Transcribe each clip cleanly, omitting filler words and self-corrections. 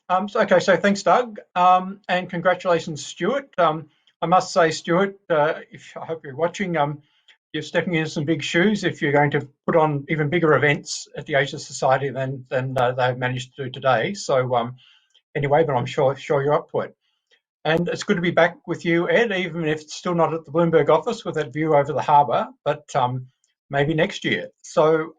So thanks, Doug, and congratulations, Stuart. I must say, Stuart, I hope you're watching, you're stepping into some big shoes if you're going to put on even bigger events at the Asia Society than they've managed to do today. So anyway, but I'm sure you're up to it. And it's good to be back with you, Ed, even if it's still not at the Bloomberg office with that view over the harbour, but maybe next year. So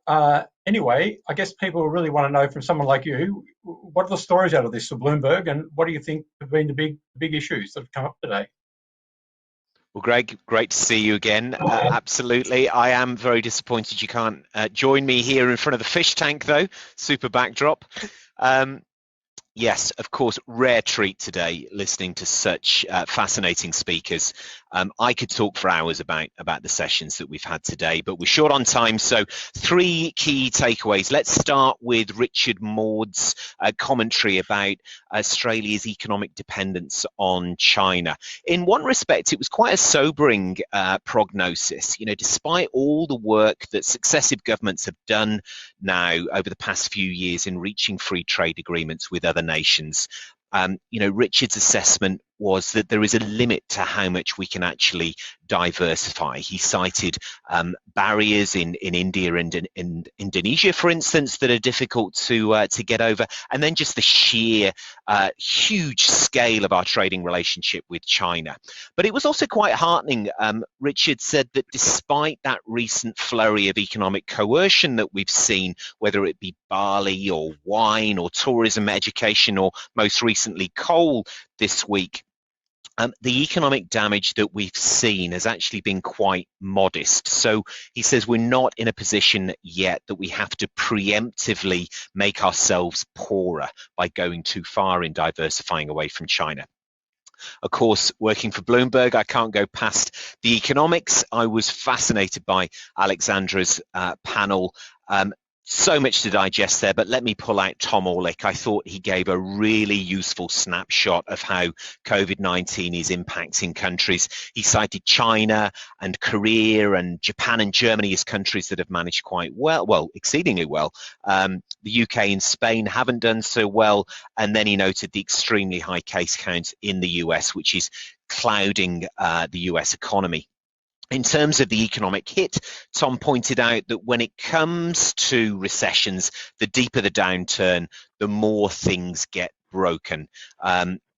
anyway, I guess people really want to know from someone like you, what are the stories out of this for Bloomberg, and what do you think have been the big issues that have come up today? Well, Greg, great to see you again. Absolutely. I am very disappointed you can't join me here in front of the fish tank, though. Super backdrop. Yes, of course, rare treat today, listening to such fascinating speakers. I could talk for hours about the sessions that we've had today, but we're short on time. So 3 key takeaways. Let's start with Richard Maud's commentary about Australia's economic dependence on China. In one respect, it was quite a sobering prognosis. You know, despite all the work that successive governments have done now over the past few years in reaching free trade agreements with other nations, you know, Richard's assessment was that there is a limit to how much we can actually diversify. He cited barriers in India and in Indonesia, for instance, that are difficult to get over, and then just the sheer huge scale of our trading relationship with China. But it was also quite heartening. Richard said that despite that recent flurry of economic coercion that we've seen, whether it be barley or wine or tourism, education, or most recently coal this week, the economic damage that we've seen has actually been quite modest. So he says we're not in a position yet that we have to preemptively make ourselves poorer by going too far in diversifying away from China. Of course, working for Bloomberg, I can't go past the economics. I was fascinated by Alexandra's panel. So much to digest there, but let me pull out Tom Orlick. I thought he gave a really useful snapshot of how COVID-19 is impacting countries. He cited China and Korea and Japan and Germany as countries that have managed quite well, exceedingly well. The UK and Spain haven't done so well. And then he noted the extremely high case count in the US, which is clouding the US economy. In terms of the economic hit, Tom pointed out that when it comes to recessions, the deeper the downturn, the more things get broken.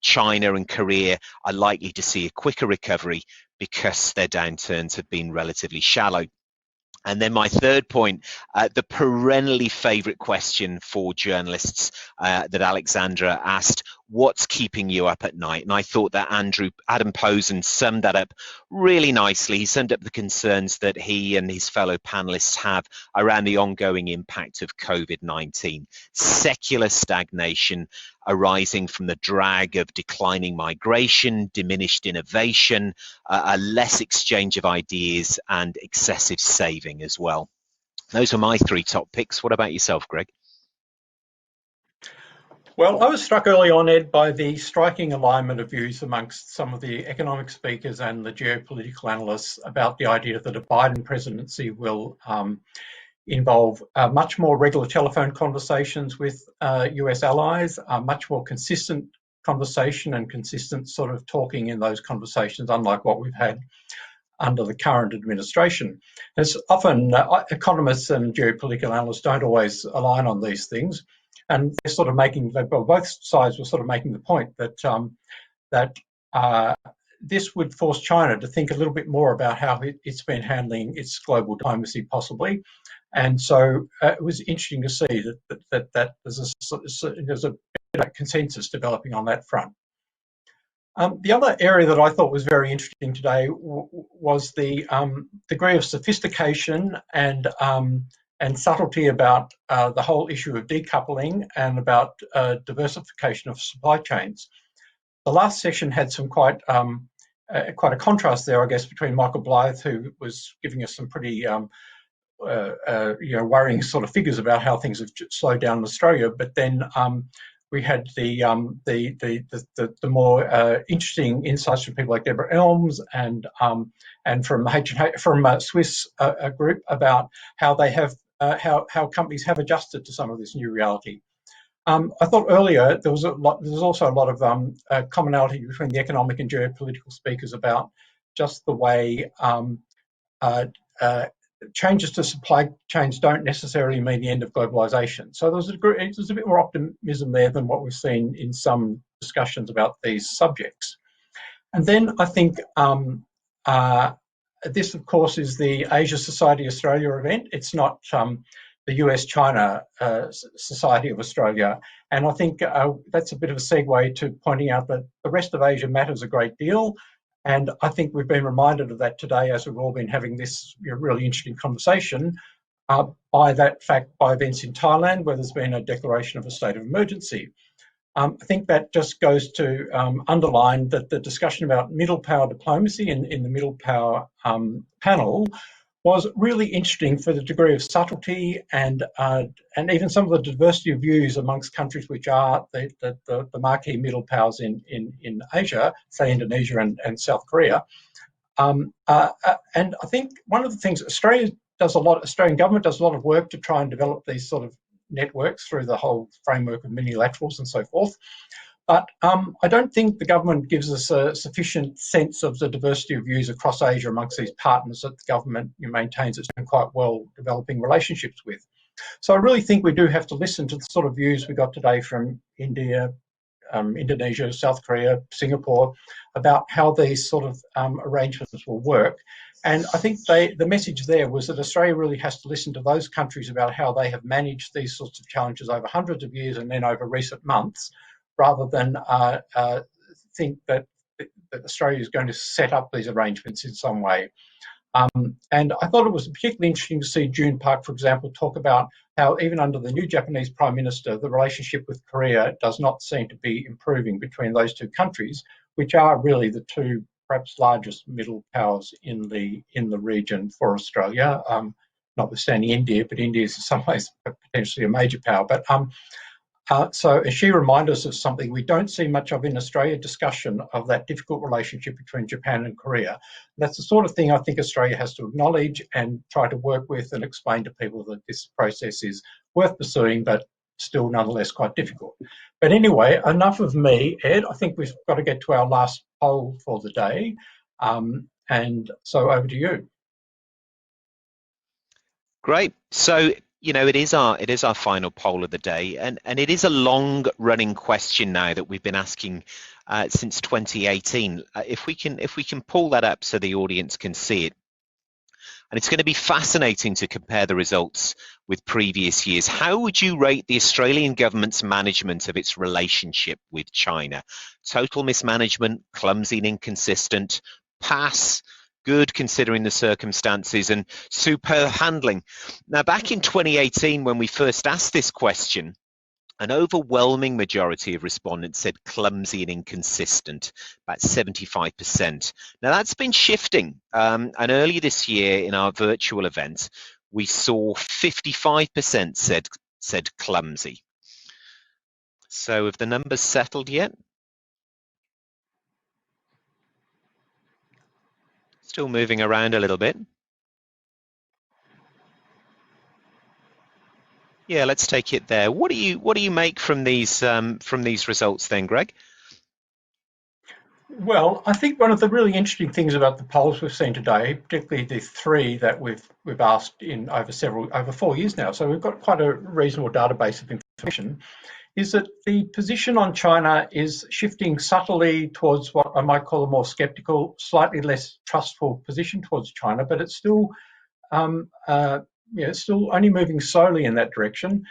China and Korea are likely to see a quicker recovery because their downturns have been relatively shallow. And then my third point, the perennially favorite question for journalists that Alexandra asked, what's keeping you up at night? And I thought that Adam Posen summed that up really nicely. He summed up the concerns that he and his fellow panelists have around the ongoing impact of COVID-19, secular stagnation arising from the drag of declining migration, diminished innovation, a less exchange of ideas, and excessive saving as well. Those are my 3 top picks. What about yourself, Greg? Well, I was struck early on, Ed, by the striking alignment of views amongst some of the economic speakers and the geopolitical analysts about the idea that a Biden presidency will involve much more regular telephone conversations with US allies, much more consistent conversation and consistent sort of talking in those conversations, unlike what we've had under the current administration. As often economists and geopolitical analysts don't always align on these things. And they're sort of both sides were sort of making the point that this would force China to think a little bit more about how it's been handling its global diplomacy, possibly. And so it was interesting to see that there's a bit of consensus developing on that front. The other area that I thought was very interesting today was the degree of sophistication and subtlety about the whole issue of decoupling and about diversification of supply chains. The last session had some quite a contrast there, I guess, between Michael Blythe, who was giving us some pretty worrying sort of figures about how things have slowed down in Australia, but then we had the more interesting insights from people like Deborah Elms and from a Swiss group about how they have how companies have adjusted to some of this new reality. I thought earlier there's also a lot of commonality between the economic and geopolitical speakers about just the way uh, uh, changes to supply chains don't necessarily mean the end of globalization. So there's a bit more optimism there than what we've seen in some discussions about these subjects. And then I think this, of course, is the Asia Society Australia event. It's not the US-China Society of Australia. And I think that's a bit of a segue to pointing out that the rest of Asia matters a great deal. And I think we've been reminded of that today as we've all been having this really interesting conversation by that fact, by events in Thailand, where there's been a declaration of a state of emergency. I think that just goes to underline that the discussion about middle power diplomacy in the middle power panel was really interesting for the degree of subtlety and even some of the diversity of views amongst countries which are the marquee middle powers in Asia, say Indonesia and South Korea. And I think one of the things Australian government does a lot of work to try and develop these sort of networks through the whole framework of mini-laterals and so forth. But I don't think the government gives us a sufficient sense of the diversity of views across Asia amongst these partners that the government maintains it's doing quite well developing relationships with. So I really think we do have to listen to the sort of views we got today from India, Indonesia, South Korea, Singapore, about how these sort of arrangements will work. And I think the message there was that Australia really has to listen to those countries about how they have managed these sorts of challenges over hundreds of years and then over recent months, rather than think that Australia is going to set up these arrangements in some way. And I thought it was particularly interesting to see June Park, for example, talk about how even under the new Japanese Prime Minister, the relationship with Korea does not seem to be improving between those two countries, which are really the two perhaps largest middle powers in the region for Australia, notwithstanding India, but India is in some ways potentially a major power. But so as she reminded us of something we don't see much of in Australia, discussion of that difficult relationship between Japan and Korea. That's the sort of thing I think Australia has to acknowledge and try to work with and explain to people that this process is worth pursuing, but still nonetheless quite difficult. But anyway, enough of me, Ed. I think we've got to get to our last poll for the day. And so over to you. Great. So, it is our final poll of the day, and it is a long running question now that we've been asking since 2018. If we can pull that up so the audience can see it. And it's going to be fascinating to compare the results with previous years. How would you rate the Australian government's management of its relationship with China? Total mismanagement, clumsy and inconsistent, pass, good considering the circumstances, and superb handling. Now, back in 2018, when we first asked this question, an overwhelming majority of respondents said clumsy and inconsistent, about 75%. Now, that's been shifting. And earlier this year in our virtual event, we saw 55% said clumsy. So have the numbers settled yet? Still moving around a little bit. Yeah, let's take it there. What do you make from these results then, Greg? Well, I think one of the really interesting things about the polls we've seen today, particularly the three that we've asked in over 4 years now, so we've got quite a reasonable database of information, is that the position on China is shifting subtly towards what I might call a more sceptical, slightly less trustful position towards China, but it's still it's still only moving slowly in that direction.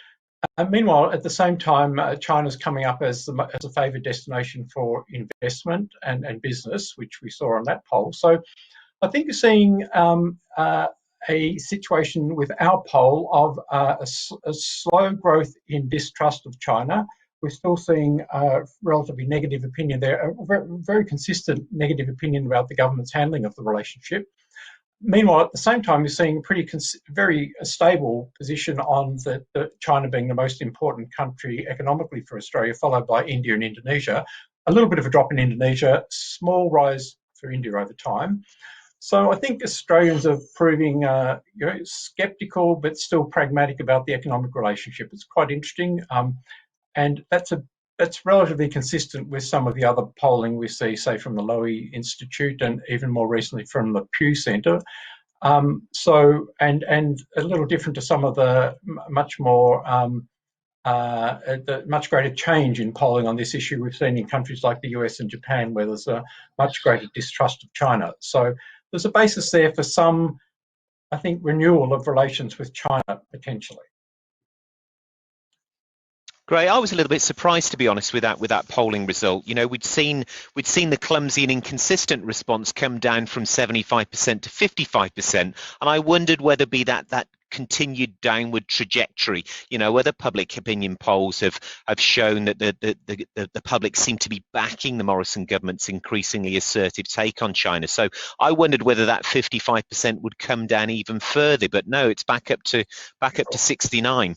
Meanwhile, at the same time, China's coming up as a favoured destination for investment and business, which we saw on that poll. So I think you're seeing a situation with our poll of a slow growth in distrust of China. We're still seeing a relatively negative opinion there, a very consistent negative opinion about the government's handling of the relationship. Meanwhile, at the same time, you're seeing very stable position on the China being the most important country economically for Australia, followed by India and Indonesia. A little bit of a drop in Indonesia, small rise for India over time. So I think Australians are proving sceptical but still pragmatic about the economic relationship. It's quite interesting. And that's relatively consistent with some of the other polling we see, say from the Lowy Institute and even more recently from the Pew Centre. And a little different to some of the much more the much greater change in polling on this issue we've seen in countries like the US and Japan, where there's a much greater distrust of China. So there's a basis there for some, I think, renewal of relations with China potentially. Great. I was a little bit surprised, to be honest, with that polling result. You know, we'd seen the clumsy and inconsistent response come down from 75% to 55%, and I wondered whether be that continued downward trajectory. You know, whether public opinion polls have shown that the public seem to be backing the Morrison government's increasingly assertive take on China. So I wondered whether that 55% would come down even further, but no, it's back up to 69.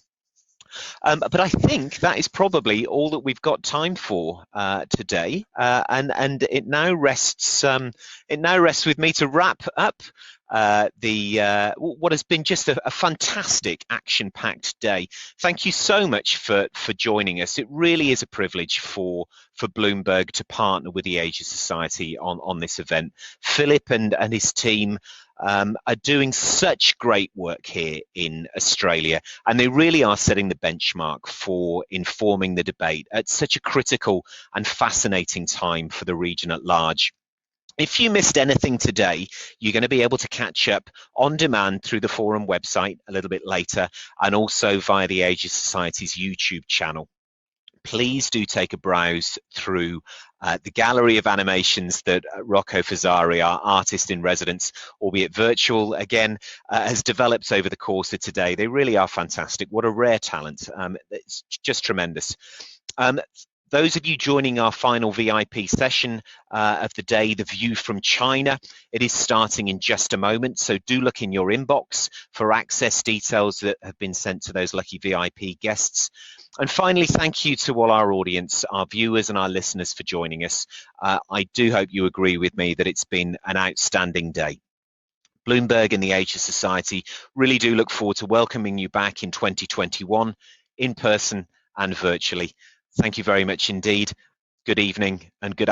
But I think that is probably all that we've got time for today, and it now rests with me to wrap up what has been just a fantastic, action-packed day. Thank you so much for joining us. It really is a privilege for Bloomberg to partner with the Asia Society on this event. Philip and his team are doing such great work here in Australia, and they really are setting the benchmark for informing the debate at such a critical and fascinating time for the region at large. If you missed anything today, you're going to be able to catch up on demand through the forum website a little bit later, and also via the Asia Society's YouTube channel. Please do take a browse through the gallery of animations that Rocco Fazzari, our artist in residence, albeit virtual again, has developed over the course of today. They really are fantastic. What a rare talent. It's just tremendous. Those of you joining our final VIP session of the day, The View from China, it is starting in just a moment, so do look in your inbox for access details that have been sent to those lucky VIP guests. And finally, thank you to all our audience, our viewers and our listeners for joining us. I do hope you agree with me that it's been an outstanding day. Bloomberg and the Asia Society really do look forward to welcoming you back in 2021, in person and virtually. Thank you very much indeed. Good evening and good afternoon.